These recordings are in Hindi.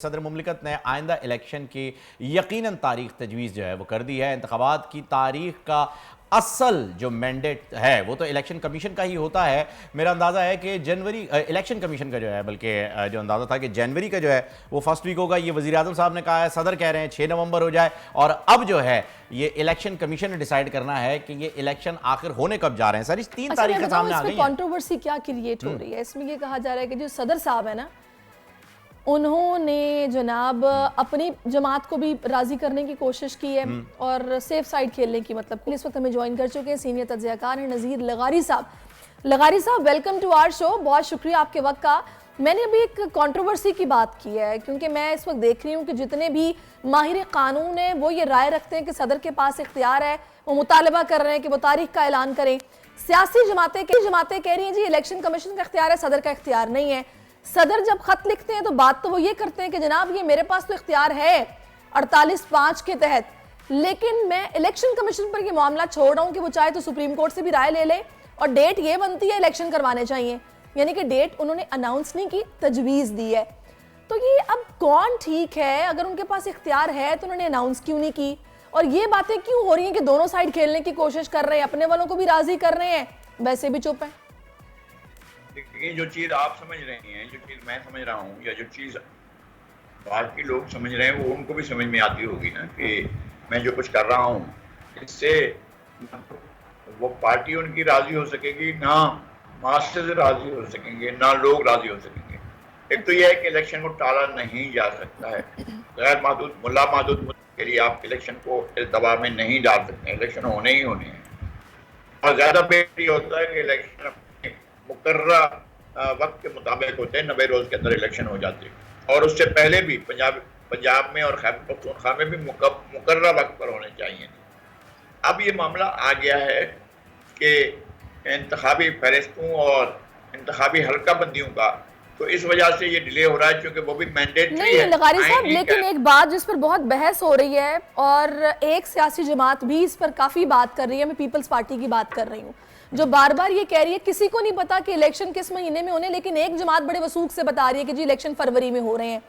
सदर मुमलिकत ने आइंदा इलेक्शन की यकीनन तारीख तजवीज़ जो है वो कर दी है। इंतखाबात की तारीख का असल जो मैंडेट है वो तो इलेक्शन कमीशन का ही होता है। मेरा अंदाज़ा है कि जनवरी इलेक्शन कमीशन का जो है, बल्कि जो अंदाज़ा था कि जनवरी का जो है वो फर्स्ट वीक होगा। ये वज़ीर आज़म साहब ने कहा है, सदर कह रहे हैं 6 नवंबर हो जाए। और अब जो है ये इलेक्शन कमीशन ने डिसाइड करना है कि ये इलेक्शन आखिर होने कब जा रहे हैं। सर, इस 3 तारीख सामने आ गई है। कंट्रोवर्सी क्या क्रिएट हो रही है इसमें, ये कहा जा रहा है कि जो सदर साहब है ना, उन्होंने जनाब अपनी जमात को भी राजी करने की कोशिश की है और सेफ साइड खेलने की, मतलब इस वक्त हमें ज्वाइन कर चुके हैं सीनियर तज्ज़ियाकार हैं नज़ीर लगारी साहब। लगारी साहब, वेलकम टू आवर शो, बहुत शुक्रिया आपके वक्त का। मैंने अभी एक कंट्रोवर्सी की बात की है क्योंकि मैं इस वक्त देख रही हूँ कि जितने भी माहिर कानून हैं वो ये राय रखते हैं कि सदर के पास इख्तियार है, वो मुतालबा कर रहे हैं कि वो तारीख का ऐलान करें। सियासी जमातें कह रही हैं जी इलेक्शन कमीशन का इख्तियार है, सदर का इख्तियार नहीं है। सदर जब खत लिखते हैं तो बात तो वो ये करते हैं कि जनाब ये मेरे पास तो इख्तियार है 48(5) के तहत, लेकिन मैं इलेक्शन कमीशन पर ये मामला छोड़ रहा हूं कि वो चाहे तो सुप्रीम कोर्ट से भी राय ले ले और डेट ये बनती है इलेक्शन करवाने चाहिए, यानी कि डेट उन्होंने अनाउंस नहीं की, तजवीज़ दी है। तो ये अब कौन ठीक है? अगर उनके पास इख्तियार है तो उन्होंने अनाउंस क्यों नहीं की? और ये बातें क्यों हो रही हैं कि दोनों साइड खेलने की कोशिश कर रहे हैं, अपने वालों को भी राजी कर रहे हैं, वैसे भी चुप है? ये जो चीज आप समझ रही हैं, जो चीज मैं समझ रहा हूँ, या जो चीज बाकी लोग समझ रहे हैं, वो उनको भी समझ में आती होगी ना कि मैं जो कुछ कर रहा हूँ इससे वो पार्टी उनकी राजी हो सकेगी, ना मास्टर्स राजी हो सकेंगे, ना लोग राजी हो सकेंगे। एक तो यह है कि इलेक्शन को टाला नहीं जा सकता है। गैर महदूद मुल्ला महदूद के लिए आप इलेक्शन को इस दबाव में नहीं डाल सकते, इलेक्शन होने ही होने हैं। और ज्यादा बेहतर ये होता है कि इलेक्शन मुकर्रा वक्त के मुताबिक होते हैं, 90 रोज के अंदर इलेक्शन हो जाते हैं। और उससे पहले भी पंजाब में और खैबर पख्तूनख्वा में भी मुकर्रा वक्त पर होने चाहिए। अब ये मामला आ गया है कि इंतखाबी फहरिस्तों और इंतखाबी हल्का बंदियों का, तो इस वजह से ये डिले हो रहा है क्योंकि वो भी मैंडेटरी है। नहीं लगारी साहब, लेकिन एक बात जिस पर बहुत बहस हो रही है और एक सियासी जमात भी इस पर काफी बात कर रही है, मैं पीपल्स पार्टी की बात कर रही हूँ, जो बार बार ये कह रही है किसी को नहीं पता कि इलेक्शन किस महीने में होने, लेकिन एक जमात बड़े वसूख से बता रही है कि जी इलेक्शन फरवरी में हो रहे हैं।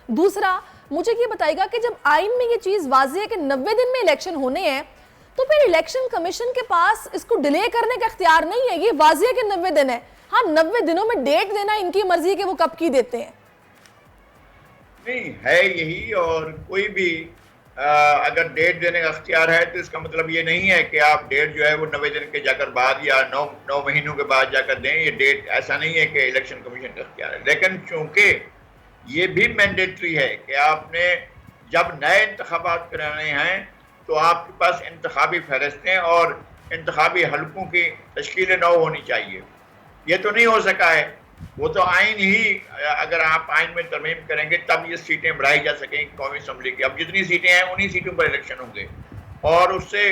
दूसरा, मुझे ये बताइएगा कि जब आइन में ये चीज वाज़ेह है कि 90 दिन में इलेक्शन होने हैं, तो फिर इलेक्शन कमीशन के पास इसको डिले करने का इख्तियार नहीं है। ये वाज़ेह है कि 90 दिन है, हाँ 90 दिनों में डेट देना इनकी मर्जी के वो कब की देते हैं। नहीं है यही, और कोई भी अगर डेट देने का अख्तियार है तो इसका मतलब ये नहीं है कि आप डेट जो है वो 90 दिन के जाकर बाद या 9 महीनों के बाद जाकर दें। ये डेट ऐसा नहीं है कि इलेक्शन कमीशन का अख्तियार है, लेकिन चूंकि ये भी मैंडेटरी है कि आपने जब नए इंतखाबात कराने हैं तो आपके पास इंतखाबी फहरिस्तें और इंतखाबी हलकों की तश्कील नौ होनी चाहिए। ये तो नहीं हो सका है, वो तो आइन ही, अगर आप आइन में तरमीम करेंगे तब ये सीटें बढ़ाई जा सकेंगी कौमी असम्बली की। अब जितनी सीटें हैं उन्हीं सीटों पर इलेक्शन होंगे और उससे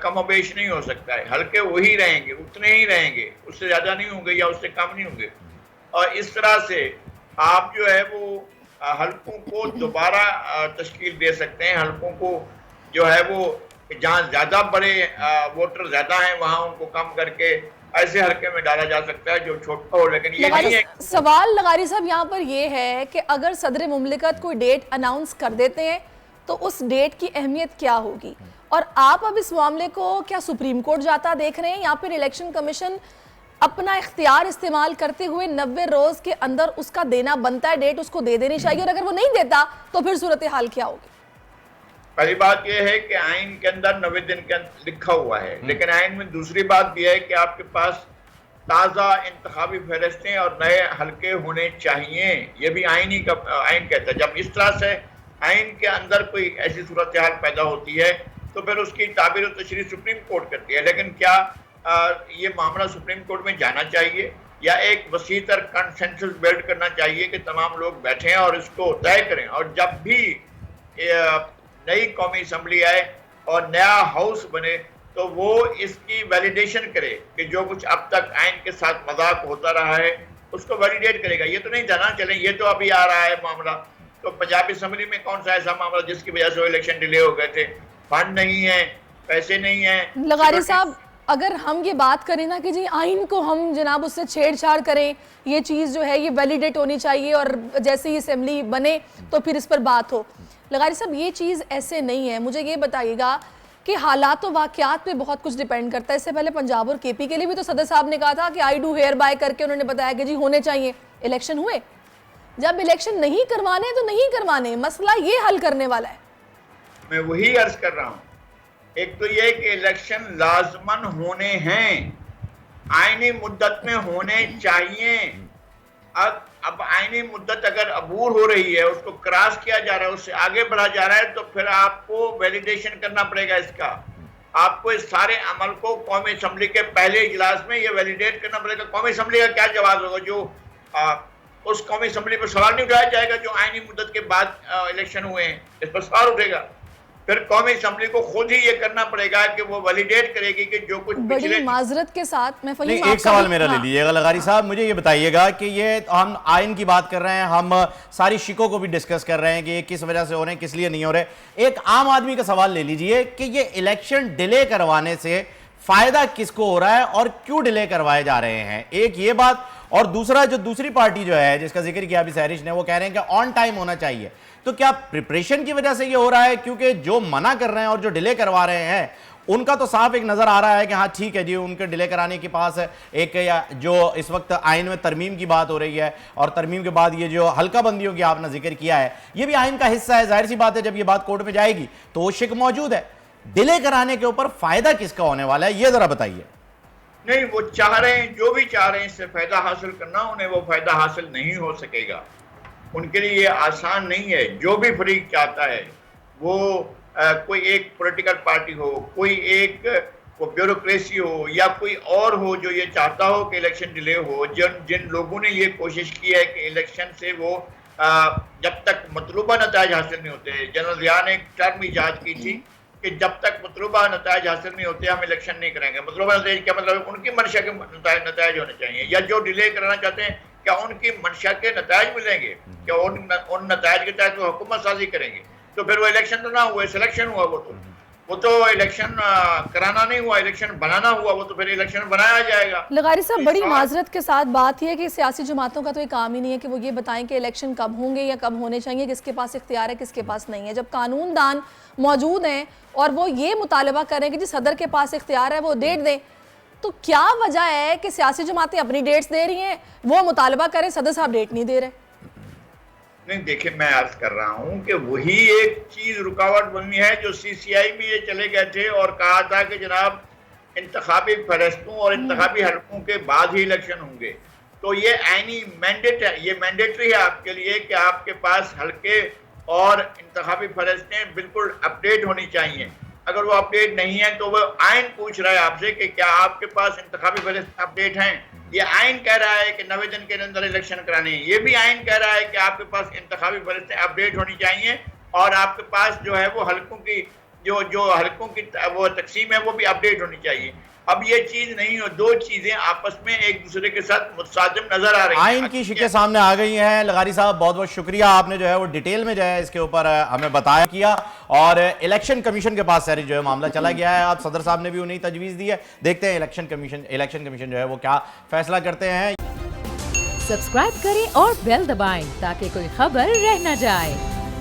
कम बेश नहीं हो सकता है। हल्के वही रहेंगे, उतने ही रहेंगे, उससे ज़्यादा नहीं होंगे या उससे कम नहीं होंगे। और इस तरह से आप जो है वो हल्कों को दोबारा तश्कील दे सकते हैं। हल्कों को जो है वो जहाँ ज़्यादा बड़े वोटर ज़्यादा हैं वहाँ उनको कम करके ऐसे हल्के में डाला जा सकता है जो छोटा हो। लेकिन ये नहीं है। सवाल लगारी साहब यहाँ पर ये है कि अगर सदर मुमलिकत कोई डेट अनाउंस कर देते हैं तो उस डेट की अहमियत क्या होगी? और आप अब इस मामले को क्या सुप्रीम कोर्ट जाता देख रहे हैं या फिर इलेक्शन कमीशन अपना इख्तियार इस्तेमाल करते हुए 90 रोज के अंदर उसका देना बनता है, डेट उसको दे देनी चाहिए, और अगर वो नहीं देता तो फिर सूरत हाल क्या होगी? पहली बात यह है कि आइन के अंदर 90 दिन के लिखा हुआ है, लेकिन आइन में दूसरी बात भी है कि आपके पास ताज़ा इंतखाबी फहरिस्तें और नए हल्के होने चाहिए। ये भी आइन कहता है। जब इस तरह से आइन के अंदर कोई ऐसी सूरत हाल पैदा होती है तो फिर उसकी ताबीर और तशरीह सुप्रीम कोर्ट करती है। लेकिन क्या ये मामला सुप्रीम कोर्ट में जाना चाहिए या एक वसीतर कंसेंसस बिल्ड करना चाहिए कि तमाम लोग बैठें और इसको तय करें? और जब भी नई कौमी असम्बली आए और नया हाउस बने तो वो इसकी वैलिडेशन करे कि जो कुछ अब तक आइन के साथ मजाक होता रहा है उसको वैलिडेट करेगा। ये तो नहीं जाना चले, ये तो अभी आ रहा है मामला। तो पंजाब असम्बली में कौन सा ऐसा मामला जिसकी वजह से वो इलेक्शन डिले हो गए थे? फंड नहीं है, पैसे नहीं है। लगारी साहब, अगर हम ये बात करें ना कि जी आइन को हम जनाब उससे छेड़छाड़ करें, ये चीज़ जो है ये वैलिडेट होनी चाहिए और जैसे ही असेंबली बने तो फिर इस पर बात हो। लगारी साहब ये चीज़ ऐसे नहीं है। मुझे ये बताइएगा कि हालात व वाक़यात पे बहुत कुछ डिपेंड करता है। इससे पहले पंजाब और केपी के लिए भी तो सदर साहब ने कहा था कि आई डू हेयर बाय करके उन्होंने बताया कि जी होने चाहिए। इलेक्शन हुए, जब इलेक्शन नहीं करवाने तो नहीं करवाने, मसला ये हल करने वाला है। मैं वही अर्ज कर रहा हूँ, एक तो ये कि इलेक्शन लाजमन होने हैं, आईनी मुद्दत में होने चाहिए। अब आईनी मुद्दत अगर अबूर हो रही है, उसको क्रॉस किया जा रहा है, उससे आगे बढ़ा जा रहा है, तो फिर आपको वैलिडेशन करना पड़ेगा इसका। आपको इस सारे अमल को कौमी असम्बली के पहले इजलास में ये वैलिडेट करना पड़ेगा। कौमी असम्बली का क्या जवाब होगा? जो उस कौमी असम्बली पर सवाल नहीं उठाया जाएगा जो आईनी मुद्दत के बाद इलेक्शन हुए हैं, इस पर सवाल उठेगा। फिर कौमी असम्बली को खुद ही ये करना पड़ेगा कि वो वैलिडेट करेगी कि जो कुछ बड़ी माजरत के साथ मैं नहीं, एक सवाल मेरा ले लीजिएगा लगारी साहब, मुझे ये बताइएगा कि ये हम आइन की बात कर रहे हैं, हम सारी शिकों को भी डिस्कस कर रहे हैं कि ये किस वजह से हो रहे हैं, किस लिए नहीं हो रहे। एक आम आदमी का सवाल ले लीजिए कि ये इलेक्शन डिले करवाने से फायदा किसको हो रहा है और क्यों डिले करवाए जा रहे हैं, एक ये बात। और दूसरा, जो दूसरी पार्टी जो है जिसका जिक्र किया अभी सहरिश ने, वो कह रहे हैं कि ऑन टाइम होना चाहिए। तो क्या प्रिपरेशन की वजह से ये हो रहा है? क्योंकि जो मना कर रहे हैं और जो डिले करवा रहे हैं उनका तो साफ एक नजर आ रहा है कि हाँ ठीक है जी, उनके डिले कराने के पास एक या जो इस वक्त आइन में तरमीम की बात हो रही है और तरमीम के बाद ये जो हल्का बंदियों की आपने जिक्र किया है, ये भी आइन का हिस्सा है। जाहिर सी बात है जब ये बात कोर्ट में जाएगी तो वो शिक मौजूद है। डिले कराने के ऊपर फायदा किसका होने वाला है, ये जरा बताइए। नहीं, वो चाह रहे हैं, जो भी चाह रहे हैं इससे फायदा हासिल करना, उन्हें वो फायदा हासिल नहीं हो सकेगा। उनके लिए ये आसान नहीं है। जो भी फरीक चाहता है वो कोई एक पॉलिटिकल पार्टी हो, कोई एक ब्यूरोक्रेसी हो या कोई और हो जो ये चाहता हो कि इलेक्शन डिले हो, जिन लोगों ने ये कोशिश की है कि इलेक्शन से वो जब तक मतलूबा नतायज हासिल नहीं होते, जनरल ज़िया ने एक टर्म इजाद की थी कि जब तक मतलूबा नतायज हासिल नहीं होते हम इलेक्शन नहीं करेंगे। मतलूबा नतायज क्या मतलब? उनकी मंशा के नतायज होने चाहिए, या जो डिले कराना चाहते हैं क्या उनकी मंशा के नतायज मिलेंगे? क्या उन नतायज के तहत वो हुकूमत साजी करेंगे? तो फिर वो इलेक्शन तो ना हुआ, सिलेक्शन हुआ। वो तो इलेक्शन कराना नहीं हुआ, इलेक्शन बनाना हुआ। वो तो फिर इलेक्शन बनाया जाएगा। लगारी साहब, बड़ी माजरत के साथ बात यह है कि सियासी जमातों का तो ये काम ही नहीं है कि वो ये बताएं कि इलेक्शन कब होंगे या कब होने चाहिए, किसके पास इख्तियार है किसके पास नहीं है। जब कानूनदान मौजूद हैं और वो ये मुतालबा करें कि जी सदर के पास इख्तियार है, वो डेट दें, तो क्या वजह है कि सियासी जमातें अपनी डेट्स दे रही हैं, वो मुतालबा करें, सदर साहब डेट नहीं दे रहे? नहीं, देखिए, मैं अर्ज कर रहा हूं कि वही एक चीज रुकावट बनी है जो सीसीआई में ये चले गए थे और कहा था कि जनाब इंतखाबी फहरिस्तों और इंतखाबी हलकों के बाद ही इलेक्शन होंगे। तो ये आईनी मैंडेट है, ये मैंडेटरी है आपके लिए कि आपके पास हलके और इंतखाबी फहरिस्तें बिल्कुल अपडेट होनी चाहिए। अगर वो अपडेट नहीं है तो वो आइन पूछ रहा है आपसे कि क्या आपके पास इंतखाबी फहरिस्त अपडेट हैं। ये आइन कह रहा है कि 90 दिन के अंदर इलेक्शन कराने हैं। ये भी आइन कह रहा है कि आपके पास इंतखाबी फहरिस्तें अपडेट होनी चाहिए और आपके पास जो है वो हलकों की जो हलकों की वो तकसीम है वो भी अपडेट होनी चाहिए। अब ये चीज नहीं हो, दो चीजें आपस में एक दूसरे के साथ मुतसादिम नजर आ रही हैं। आइन की शिकें सामने आ गई हैं। लगारी साहब, बहुत बहुत शुक्रिया, आपने जो है वो डिटेल में जो है इसके ऊपर हमें बताया किया। और इलेक्शन कमीशन के पास सारी जो है मामला चला गया है। अब सदर साहब ने भी उन्हें तजवीज दी है, देखते हैं इलेक्शन कमीशन जो है वो क्या फैसला करते हैं। सब्सक्राइब करें और बेल दबाएं ताकि कोई खबर रह न जाए।